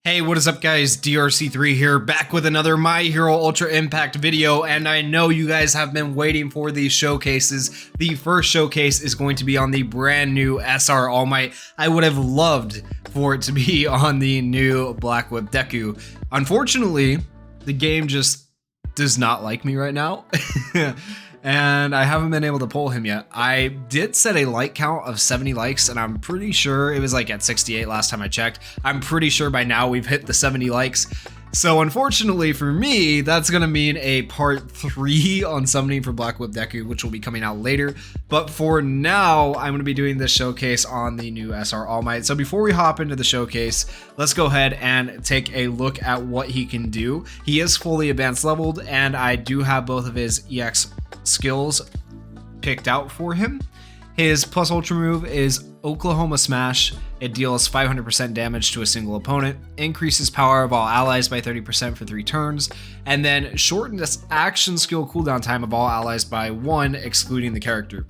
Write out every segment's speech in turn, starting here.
Hey, what is up guys? DRC3 here, back with another My Hero Ultra Impact video, and I know you guys have been waiting for these showcases. The first showcase is going to be on the brand new SR All Might. I would have loved for it to be on the new Black Whip Deku. Unfortunately, the game just does not like me right now. And I haven't been able to pull him yet. I did set a like count of 70 likes, and I'm pretty sure it was like at 68 last time I checked. I'm pretty sure by now we've hit the 70 likes. So unfortunately for me, that's gonna mean a part 3 on summoning for Black Whip Deku, which will be coming out later. But for now, I'm gonna be doing this showcase on the new SR All Might. So before we hop into the showcase, let's go ahead and take a look at what he can do. He is fully advanced leveled, and I do have both of his EX skills picked out for him. His plus ultra move is Oklahoma Smash. It deals 500% damage to a single opponent, increases power of all allies by 30% for 3 turns, and then shortens action skill cooldown time of all allies by 1, excluding the character.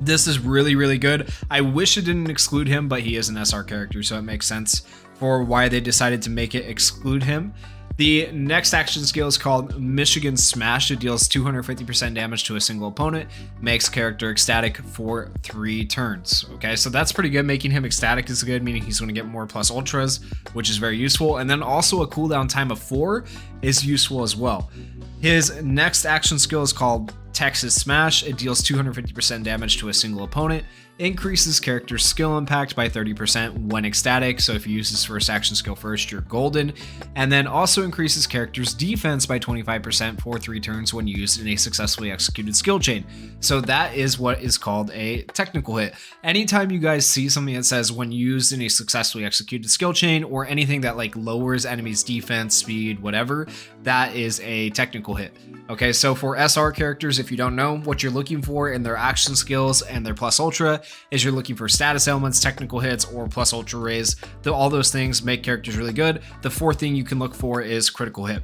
This is really good. I wish it didn't exclude him, but he is an SR character, so it makes sense for why they decided to make it exclude him. The next action skill is called Michigan Smash. It deals 250% damage to a single opponent, makes character ecstatic for 3 turns. Okay, so that's pretty good. Making him ecstatic is good, meaning he's going to get more plus ultras, which is very useful. And then also a cooldown time of 4 is useful as well. His next action skill is called Texas Smash. It deals 250% damage to a single opponent, increases character skill impact by 30% when ecstatic. So if you use his first action skill first, you're golden. And then also increases character's defense by 25% for 3 turns when used in a successfully executed skill chain. So that is what is called a technical hit. Anytime you guys see something that says when used in a successfully executed skill chain, or anything that like lowers enemies' defense, speed, whatever, that is a technical hit. Okay, so for SR characters, if you don't know, what you're looking for in their action skills and their plus ultra is you're looking for status elements, technical hits, or plus ultra raise. All those things make characters really good. The fourth thing you can look for is critical hit.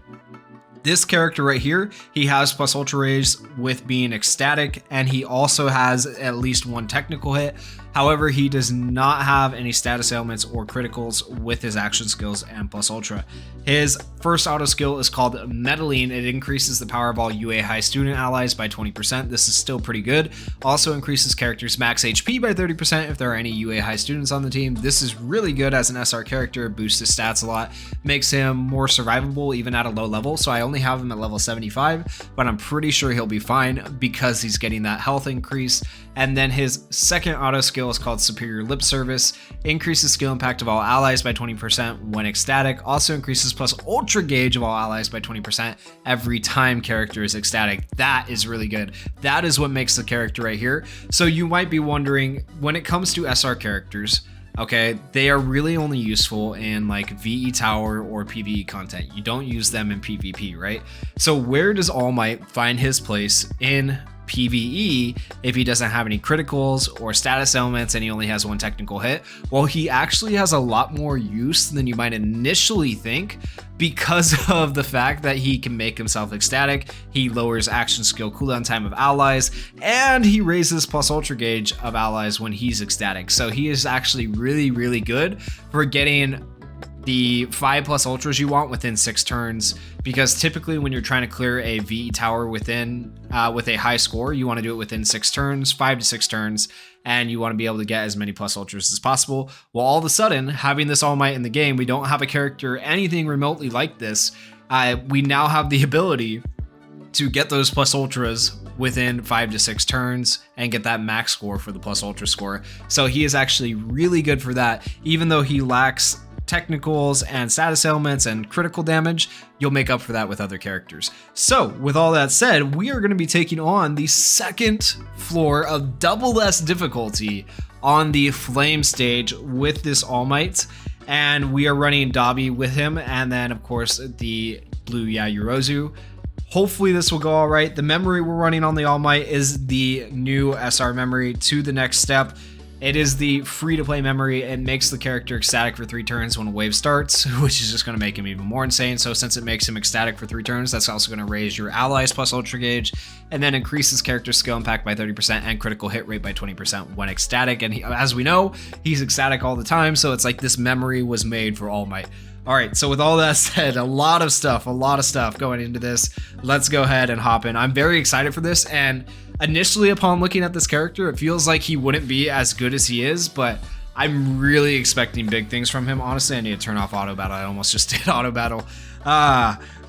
This character right here, he has plus ultra raise with being ecstatic, and he also has at least 1 technical hit. However, he does not have any status ailments or criticals with his action skills and plus ultra. His first auto skill is called Meddling. It increases the power of all UA high student allies by 20%. This is still pretty good. Also increases character's max HP by 30% if there are any UA high students on the team. This is really good as an SR character. Boosts his stats a lot, makes him more survivable even at a low level. So I only have him at level 75, but I'm pretty sure he'll be fine because he's getting that health increase. And then his second auto skill is called Superior Lip Service. Increases skill impact of all allies by 20% when ecstatic. Also increases plus ultra gauge of all allies by 20% every time character is ecstatic. That is really good. That is what makes the character right here. So you might be wondering, when it comes to SR characters, okay, they are really only useful in like VE Tower or PvE content. You don't use them in PvP, right? So where does All Might find his place in PvE if he doesn't have any criticals or status elements and he only has 1 technical hit? Well, he actually has a lot more use than you might initially think, because of the fact that he can make himself ecstatic, he lowers action skill cooldown time of allies, and he raises plus ultra gauge of allies when he's ecstatic. So he is actually really good for getting the 5 plus ultras you want within 6 turns, because typically when you're trying to clear a VE tower within with a high score, you want to do it within 6 turns, 5 to 6 turns, and you want to be able to get as many plus ultras as possible. Well, all of a sudden, having this All Might in the game, we don't have a character anything remotely like this. We now have the ability to get those plus ultras within 5 to 6 turns and get that max score for the plus ultra score. So he is actually really good for that. Even though he lacks technicals and status elements and critical damage, you'll make up for that with other characters. So with all that said, we are going to be taking on the second floor of double S difficulty on the Flame stage with this All Might, and we are running Dabi with him, and then of course the blue Yayorozu. Hopefully this will go all right. The memory we're running on the All Might is the new SR memory to the next step. It is the free-to-play memory. It makes the character ecstatic for 3 turns when a wave starts, which is just going to make him even more insane. So since it makes him ecstatic for 3 turns, that's also going to raise your allies plus ultra gauge, and then increases character skill impact by 30% and critical hit rate by 20% when ecstatic. And as we know, he's ecstatic all the time, so it's like this memory was made for All Might. All right, so with all that said, a lot of stuff going into this. Let's go ahead and hop in. I'm very excited for this, and initially upon looking at this character, it feels like he wouldn't be as good as he is, but I'm really expecting big things from him. Honestly, I need to turn off auto battle. I almost just did auto battle.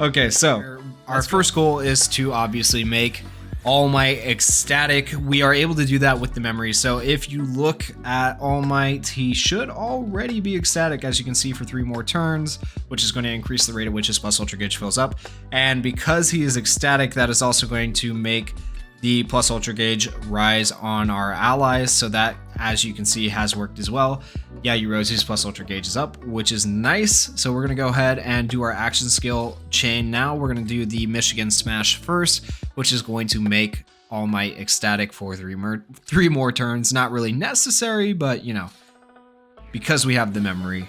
Okay, so our first goal is to obviously make All Might ecstatic. We are able to do that with the memory. So if you look at All Might, he should already be ecstatic, as you can see, for 3 more turns, which is going to increase the rate at which his plus ultra gauge fills up. And because he is ecstatic, that is also going to make the plus ultra gauge rise on our allies. So that, as you can see, has worked as well. Yeah, Eurosi's plus ultra gauge is up, which is nice. So we're going to go ahead and do our action skill chain now. We're going to do the Michigan Smash first, which is going to make All Might ecstatic for 3 more turns. Not really necessary, but you know, because we have the memory.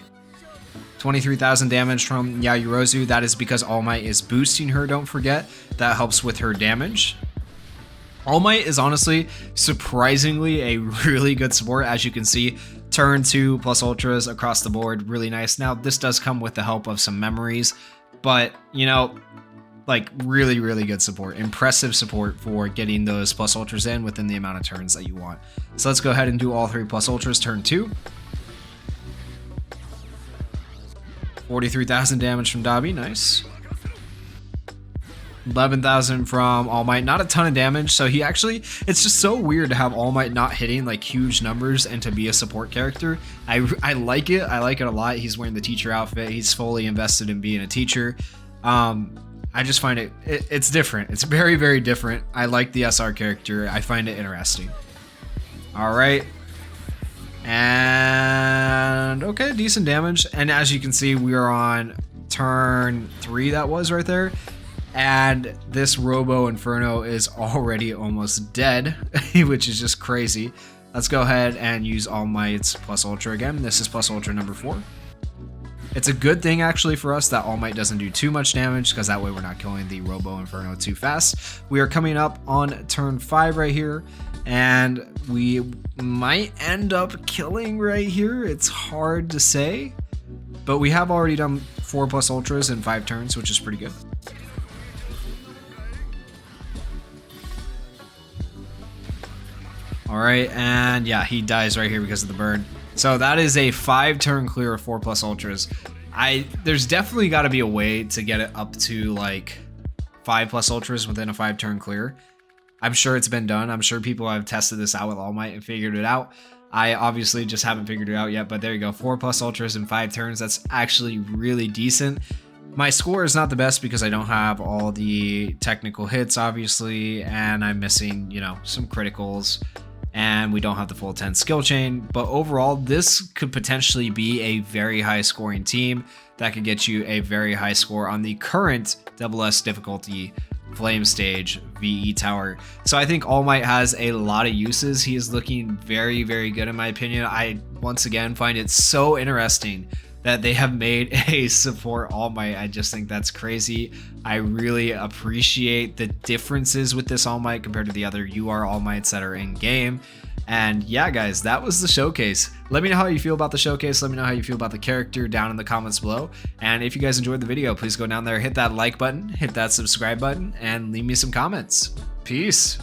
23,000 damage from Yayorozu. That is because All Might is boosting her, don't forget. That helps with her damage. All Might is honestly surprisingly a really good support. As you can see, turn 2 plus ultras across the board, really nice. Now this does come with the help of some memories, but you know, like really good support, impressive support for getting those plus ultras in within the amount of turns that you want. So let's go ahead and do all 3 plus ultras turn 2. 43,000 damage from Dabi, nice. 11,000 from All Might, not a ton of damage. So he actually, it's just so weird to have All Might not hitting like huge numbers and to be a support character. I like it. I like it a lot. He's wearing the teacher outfit. He's fully invested in being a teacher. I just find it's different. It's very different. I like the SR character. I find it interesting. All right. And okay, decent damage. And as you can see, we are on turn 3. That was right there. And this Robo Inferno is already almost dead, which is just crazy. Let's go ahead and use All Might's plus ultra again. This is plus ultra number 4. It's a good thing actually for us that All Might doesn't do too much damage, because that way we're not killing the Robo Inferno too fast. We are coming up on turn 5 right here, and we might end up killing right here. It's hard to say, but we have already done 4 plus ultras in 5 turns, which is pretty good. All right, and yeah, he dies right here because of the burn. So that is a 5-turn clear of 4 plus ultras. There's definitely got to be a way to get it up to like 5 plus ultras within a 5-turn clear. I'm sure it's been done. I'm sure people have tested this out with All Might and figured it out. I obviously just haven't figured it out yet, but there you go. 4 plus ultras in 5 turns. That's actually really decent. My score is not the best because I don't have all the technical hits, obviously, and I'm missing, you know, some criticals. And we don't have the full 10 skill chain, but overall this could potentially be a very high scoring team that could get you a very high score on the current SS difficulty flame stage VE tower. So I think All Might has a lot of uses. He is looking very good in my opinion. I once again find it so interesting that they have made a support All Might. I just think that's crazy. I really appreciate the differences with this All Might compared to the other UR All Mights that are in game. And yeah, guys, that was the showcase. Let me know how you feel about the showcase. Let me know how you feel about the character down in the comments below. And if you guys enjoyed the video, please go down there, hit that like button, hit that subscribe button, and leave me some comments. Peace.